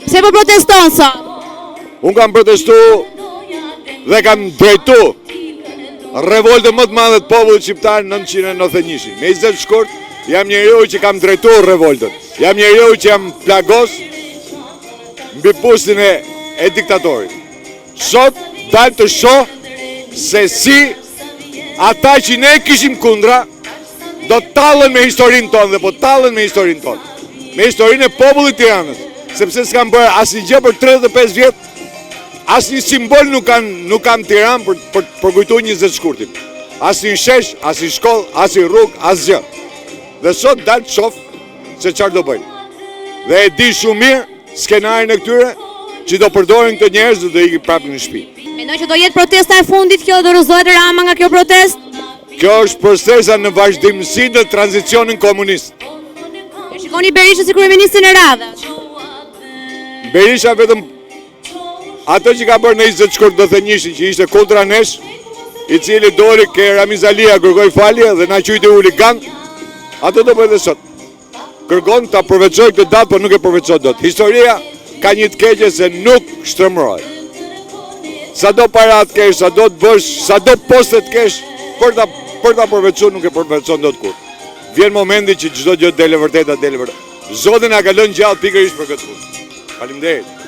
Pse po proteston sot? Unë kam protestu dhe kam drejtu revoltën më të madhe të popullit shqiptar në 1991. Me 20 shkurt, jam njeriu që kam drejtu revoltën. Jam njeriu që jam plagos mbi pustin e diktatorit. Sot dalë të shoh se si ata që ne kishim kundra do të tallën me historinë tonë dhe po tallën me historinë tonë. Me historinë e popullit të Tiranës, sepse s'kan bërë asnjë gjë për 35 vjet. Asnjë simbol nuk kanë Tiranë për kujtuar 20 shkurtin. Asnjë shesh, asnjë shkollë, asnjë rrugë, asgjë. Dhe sot dalë të shoh se çfarë do bëjnë. Dhe e di shumë mirë skenarin e këtyre që do përdorin këto njerëz dhe do ikin prapë në shtëpi. Mendoj që do jetë protesta e fundit kjo, do rrëzohet Rama nga kjo protestë? Kjo është procesa në vazhdimësi në tranzicionin komunist. E shikoni Berishën si kryeministin e radhës? Berisha vetëm ato që ka bërë në 20 shkurt do të njëshin që ishte kontra nesh, i cili doli ke Ramiz Alia kërkoi falje dhe na quajti huligan, ato do bëjë dhe sot. Kërkon ta përveçojë këtë datë, por nuk e përveçon dot. Historia ka një të keqe se nuk shtrëmrohet. Sa do para të kesh, sa do të bësh, sa do poste të kesh, për ta përveçuar nuk e përveçon dot kur. Vjen momenti që çdo gjë dele vërteta, dele vërtet. Zoti na ka lënë gjallë pikërisht për këtë punë. Faleminderit.